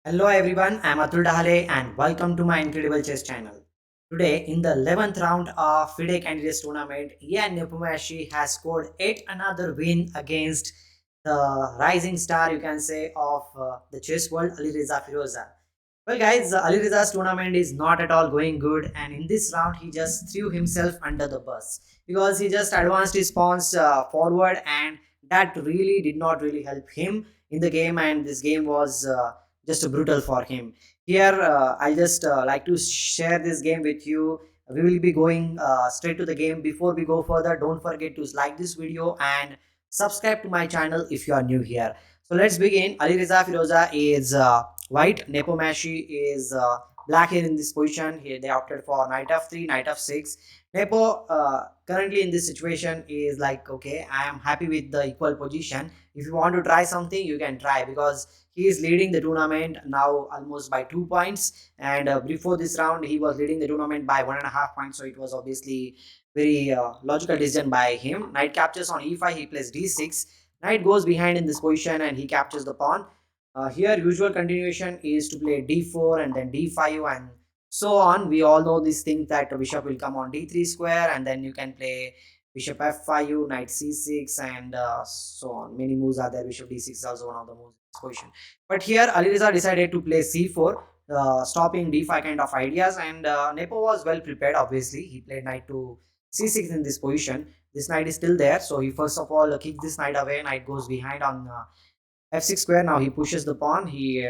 Hello everyone, I am Atul Dahale and welcome to my Incredible Chess channel. Today, in the 11th round of Fide Candidates Tournament, Nepomniachtchi has scored yet another win against the rising star, you can say, of the chess world, Alireza Firouzja. Well, guys, Alireza's tournament is not at all going good, and in this round, he just threw himself under the bus because he just advanced his pawns forward, and that really did not really help him in the game. And this game was just brutal for him. Here, I just like to share this game with you. We will be going straight to the game. Before we go further, don't forget to like this video and subscribe to my channel if you are new here. So let's begin. Alireza Firouzja is white. Nepomniachtchi is black here in this position. Here they opted for knight f3, knight f6. Nepo currently in this situation is like, okay, I am happy with the equal position. If you want to try something, you can try because he is leading the tournament now almost by 2 points. And before this round, he was leading the tournament by 1.5 points. So it was obviously very logical decision by him. Knight captures on e5, he plays d6. Knight goes behind in this position and he captures the pawn. Here, usual continuation is to play d4 and then d5 and so on. We all know these things that bishop will come on d3 square and then you can play bishop f5, knight c6 and so on. Many moves are there. Bishop d6 is also one of the moves in this position. But here, Alireza decided to play c4, stopping d5 kind of ideas, and Nepo was well prepared. Obviously, he played knight to c6 in this position. This knight is still there, so he first of all kicked this knight away. Knight goes behind on f6 square. Now he pushes the pawn. He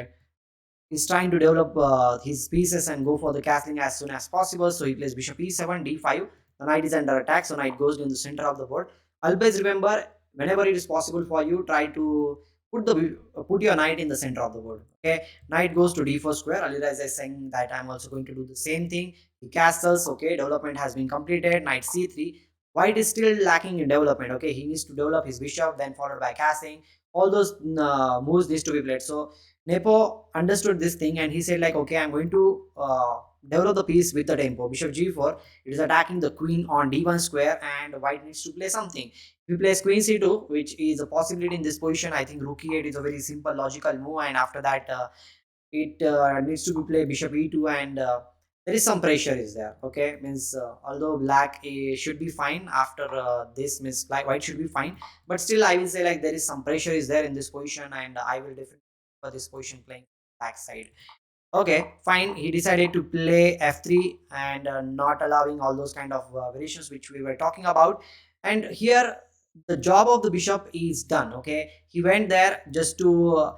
is trying to develop his pieces and go for the castling as soon as possible. So he plays bishop e7, d5. The knight is under attack, so knight goes in the center of the board. Always remember, whenever it is possible for you, try to put your knight in the center of the board. Okay, knight goes to d4 square. Alireza is saying that I'm also going to do the same thing. He castles. Okay, development has been completed. Knight c3. White is still lacking in development. Okay, he needs to develop his bishop, then followed by castling. All those moves needs to be played. So Nepo understood this thing and he said like, okay, I'm going to develop the piece with the tempo. Bishop g4, it is attacking the queen on d1 square and white needs to play something. If he plays queen c2, which is a possibility in this position, I think rook e8 is a very simple logical move, and after that it needs to be played bishop e2 and there is some pressure is there. Okay, means although black should be fine after this, means black white should be fine, but still I will say like there is some pressure is there in this position, and I will definitely for this position playing back side. Okay, fine. He decided to play f3 and not allowing all those kind of variations which we were talking about. And here, the job of the bishop is done. Okay, he went there just to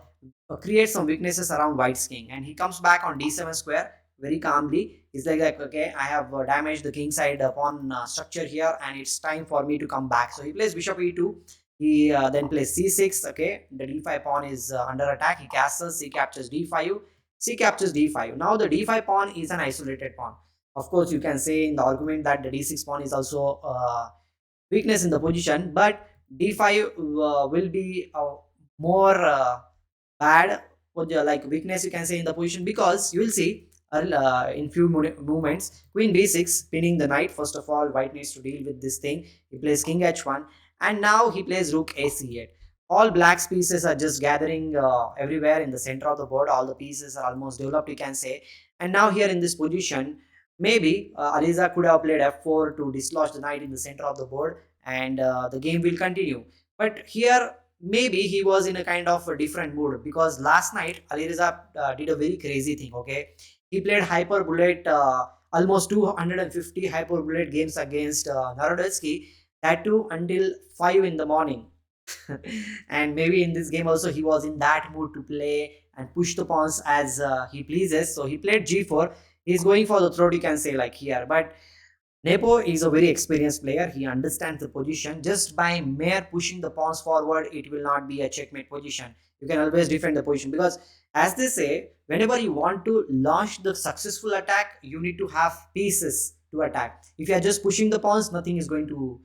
create some weaknesses around white's king, and he comes back on d7 square very calmly. He's like okay, I have damaged the king side pawn structure here, and it's time for me to come back. So he plays bishop e2. He then plays c6. Okay, the d5 pawn is under attack. He castles. He captures d5. C captures d5. Now the d5 pawn is an isolated pawn. Of course, you can say in the argument that the d6 pawn is also weakness in the position, but d5 will be more bad for the like weakness, you can say, in the position, because you will see in few movements queen b6 pinning the knight. First of all, white needs to deal with this thing. He plays king h1 and now he plays rook ac8. All black's pieces are just gathering everywhere in the center of the board. All the pieces are almost developed, you can say. And now here in this position, maybe Aliza could have played f4 to dislodge the knight in the center of the board, and the game will continue. But here, maybe he was in a kind of a different mood, because last night Alireza did a very crazy thing. Okay, he played hyper bullet, almost 250 hyper bullet games against Narodetsky, that too until 5 in the morning. And maybe in this game also he was in that mood to play and push the pawns as he pleases. So he played g4. He's going for the throat, you can say, like here. But Nepo is a very experienced player. He understands the position. Just by mere pushing the pawns forward, it will not be a checkmate position. You can always defend the position, because, as they say, whenever you want to launch the successful attack, you need to have pieces to attack. If you are just pushing the pawns, nothing is going to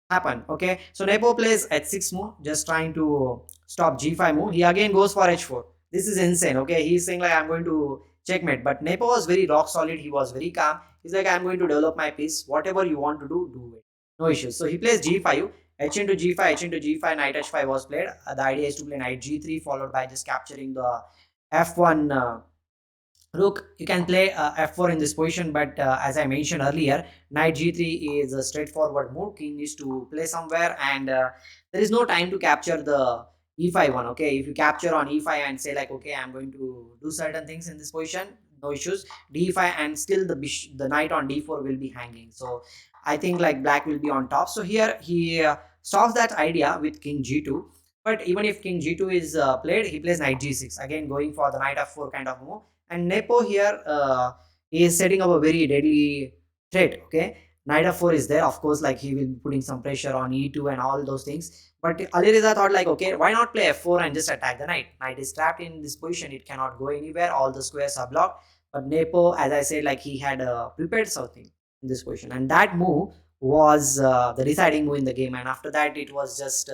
happen. Okay, so Nepo plays h6 move, just trying to stop g5 move. He again goes for h4. This is insane. Okay, he's saying like, I'm going to checkmate, but Nepo was very rock solid. He was very calm. He's like, I'm going to develop my piece. Whatever you want to do, do it. No issues. So he plays g5, h into g5, h into g5, knight h5 was played. The idea is to play knight g3 followed by just capturing the f1 rook. You can play f4 in this position, but as I mentioned earlier, knight g3 is a straightforward move. King needs to play somewhere, and there is no time to capture the e5 one. Okay, if you capture on e5 and say like, okay, I'm going to do certain things in this position, no issues. d5, and still the knight on d4 will be hanging. So I think like black will be on top. So here he solves that idea with king g2. But even if king g2 is played, he plays knight g6, again going for the knight f4 kind of move. And Nepo here is setting up a very deadly threat. Okay, knight f4 is there, of course, like he will be putting some pressure on e2 and all those things. But Alireza thought like, okay, why not play f4 and just attack the knight? Knight is trapped in this position, it cannot go anywhere, all the squares are blocked. But Nepo, as I said, like he had prepared something in this position, and that move was the deciding move in the game. And after that, it was just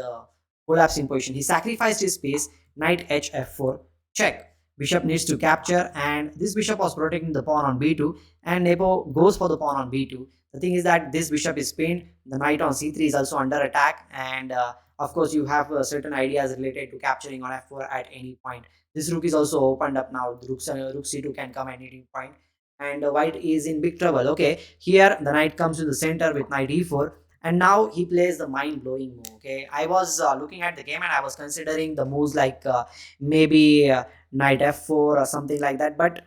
collapsing position. He sacrificed his piece, knight h f4 check. Bishop needs to capture, and this bishop was protecting the pawn on b2, and Nepo goes for the pawn on b2. The thing is that this bishop is pinned, the knight on c3 is also under attack, and of course you have certain ideas related to capturing on f4 at any point. This rook is also opened up now. The rook c2 can come at any point, and white is in big trouble. Okay, here the knight comes to the center with knight e4, and now he plays the mind-blowing move. Okay, I was looking at the game, and I was considering the moves like maybe knight f4 or something like that. But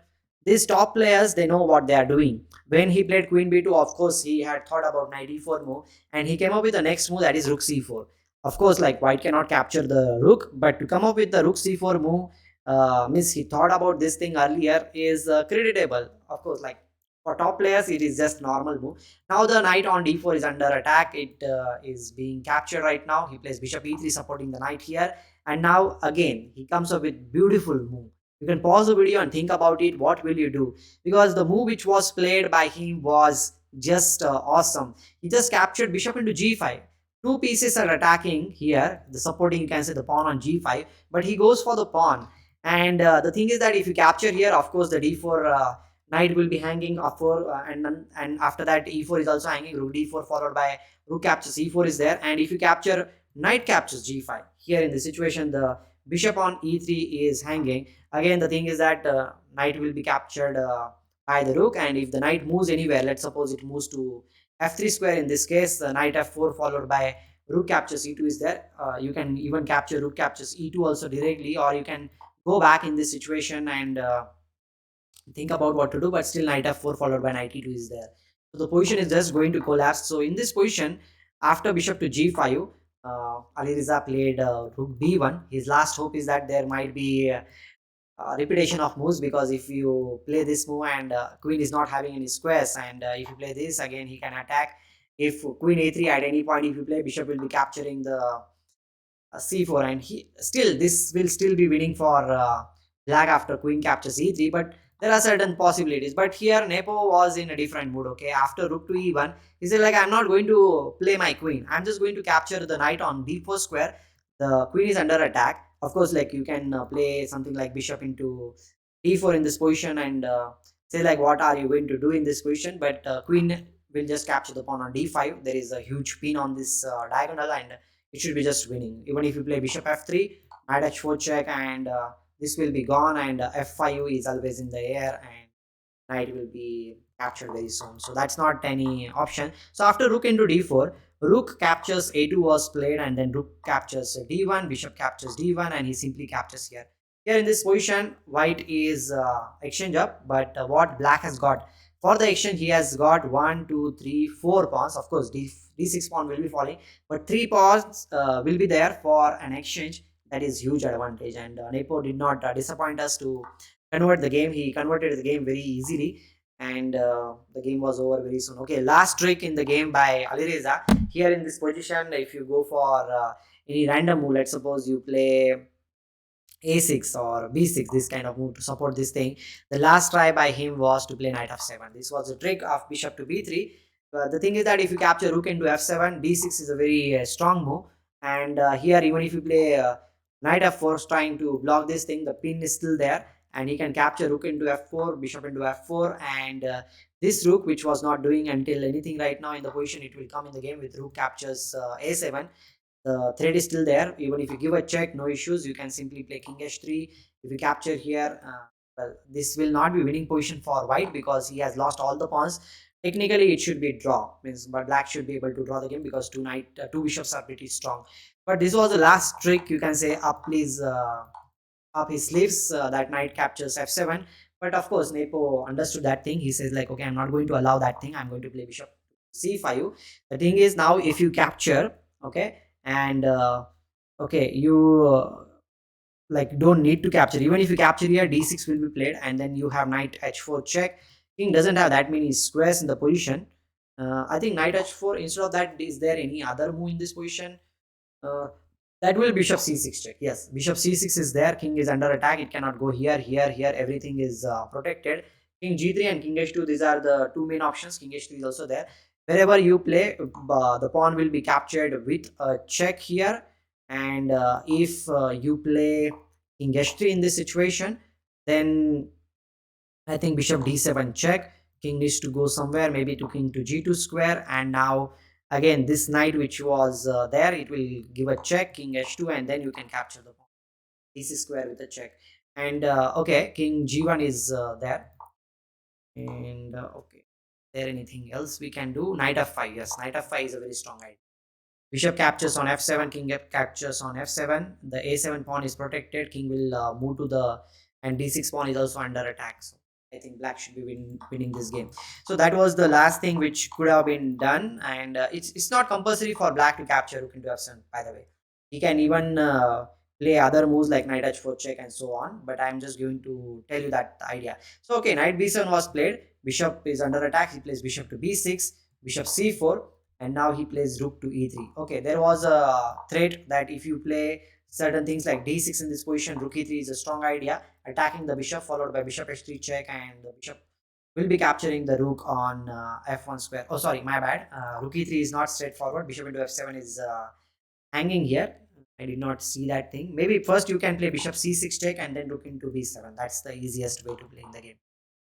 these top players, they know what they are doing. When he played queen b2, of course he had thought about knight e4 move, and he came up with the next move, that is rook c4. Of course, like white cannot capture the rook, but to come up with the rook c4 move, means he thought about this thing earlier, is creditable. Of course, like for top players it is just normal move. Now the knight on d4 is under attack. It is being captured right now. He plays bishop e3 supporting the knight here, and now again he comes up with beautiful move. You can pause the video and think about it. What will you do? Because the move which was played by him was just awesome. He just captured bishop into g5. Two pieces are attacking here, the supporting, you can say, the pawn on g5, but he goes for the pawn. And the thing is that if you capture here, of course the d4 knight will be hanging up for and after that e4 is also hanging. Rook d4 followed by rook captures e4 is there, and if you capture, knight captures g5. Here in this situation, the bishop on e3 is hanging. Again, the thing is that knight will be captured by the rook, and if the knight moves anywhere, let's suppose it moves to f3 square, in this case the knight f4 followed by rook captures e2 is there. You can even capture rook captures e2 also directly, or you can go back in this situation and think about what to do, but still knight f4 followed by knight e2 is there. So the position is just going to collapse. So in this position, after bishop to g5, Alireza played rook b1. His last hope is that there might be repetition of moves, because if you play this move and queen is not having any squares, and if you play this again, he can attack. If queen a3 at any point, if you play, bishop will be capturing the c4, and he still, this will still be winning for black after queen captures e3. But there are certain possibilities. But here Nepo was in a different mood. Okay, after rook to e1, he said like, I'm not going to play my queen, I'm just going to capture the knight on d4 square. The queen is under attack. Of course, like you can play something like bishop into d4 in this position, and say like, what are you going to do in this position? But queen will just capture the pawn on d5. There is a huge pin on this diagonal, and it should be just winning. Even if you play bishop f3, knight h4 check, and this will be gone, and f5 is always in the air, and knight will be captured very soon. So that's not any option. So after rook into d4, rook captures a2 was played, and then rook captures d1, bishop captures d1, and he simply captures here. Here in this position, white is exchange up, but what black has got for the exchange, he has got 1, 2, 3, 4 pawns. Of course, d6 pawn will be falling, but 3 pawns will be there for an exchange. That is huge advantage, and Nepo did not disappoint us to convert the game. He converted the game very easily, and the game was over very soon. Okay, last trick in the game by Alireza. Here in this position, if you go for any random move, let's suppose you play a6 or b6, this kind of move to support this thing. The last try by him was to play knight f7. This was a trick of bishop to b3. The thing is that if you capture rook into f7, d6 is a very strong move, and here even if you play knight f4 trying to block this thing, the pin is still there, and he can capture rook into f4, bishop into f4, and this rook, which was not doing until anything right now in the position, it will come in the game with rook captures a7. the thread is still there. Even if you give a check, no issues, you can simply play king h3. If you capture here, well, this will not be winning position for white because he has lost all the pawns. Technically it should be draw, means, but black should be able to draw the game because two bishops are pretty strong. But this was the last trick, you can say, up please, up his sleeves, that knight captures f7. But of course Nepo understood that thing. He says like, okay, I'm not going to allow that thing, I'm going to play bishop c5. The thing is, now if you capture, okay, and okay, you like don't need to capture. Even if you capture here, d6 will be played, and then you have knight h4 check. King doesn't have that many squares in the position. I think knight h4. Instead of that, is there any other move in this position? uh, that will bishop c6 check. Yes, bishop c6 is there. King is under attack. It cannot go here, here, here. Everything is protected. King g3 and king h2. These are the two main options. King h3 is also there. Wherever you play, the pawn will be captured with a check here. And if you play king h3 in this situation, then I think bishop d7 check. King needs to go somewhere, maybe to king to g2 square. And now again, this knight which was there, it will give a check, king h2, and then you can capture the pawn. Dc square with a check. And okay, king g1 is there. And okay, is there anything else we can do? Knight f5. Yes, knight f5 is a very strong idea. Bishop captures on f7, king captures on f7. The a7 pawn is protected. King will move to the, and d6 pawn is also under attack. So I think black should be winning this game. So that was the last thing which could have been done. And it's not compulsory for black to capture rook into f7, by the way. He can even play other moves like knight h4 check and so on. But I'm just going to tell you that idea. So okay, knight b7 was played. Bishop is under attack. He plays bishop to b6, bishop c4, and now he plays rook to e3. Okay, there was a threat that if you play certain things like d6 in this position, rook e3 is a strong idea, attacking the bishop followed by bishop h3 check, and the bishop will be capturing the rook on f1 square. Oh sorry, my bad. Rook e3 is not straightforward. Bishop into f7 is hanging here. I did not see that thing. Maybe first you can play bishop c6 check and then rook into b7. That's the easiest way to play in the game.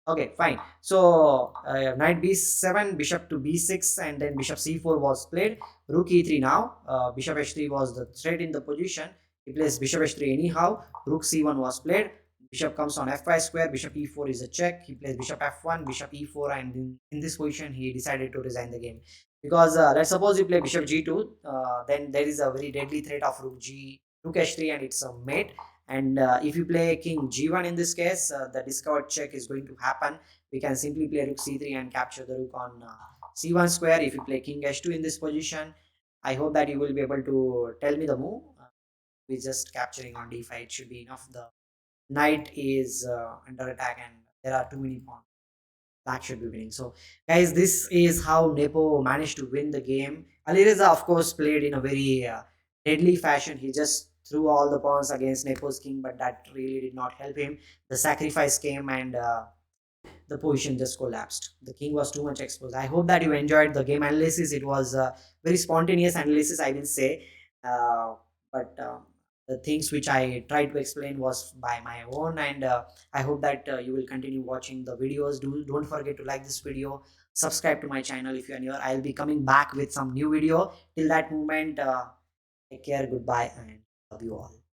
Okay, fine. So knight b7, bishop to b6, and then bishop c4 was played. Rook e3 now. Bishop h3 was the threat in the position. He plays bishop h3 anyhow. Rook c1 was played. Bishop comes on f5 square. Bishop e4 is a check. He plays bishop f1, bishop e4, and in this position he decided to resign the game. Because let's suppose you play bishop g2, then there is a very deadly threat of rook h3, and it's a mate. And if you play king g1 in this case, the discovered check is going to happen. We can simply play rook c3 and capture the rook on c1 square. If you play king h2 in this position, I hope that you will be able to tell me the move. We're just capturing on d5. It should be enough. The knight is under attack, and there are too many pawns. Black should be winning. So, guys, this is how Nepo managed to win the game. Alireza, of course, played in a very deadly fashion. He just threw all the pawns against Nepo's king, but that really did not help him. The sacrifice came, and the position just collapsed. The king was too much exposed. I hope that you enjoyed the game analysis. It was very spontaneous analysis, I will say. But the things which I tried to explain was by my own, and I hope that you will continue watching the videos. Don't forget to like this video, subscribe to my channel if you are new. I'll be coming back with some new video. Till that moment, take care, goodbye, and love you all.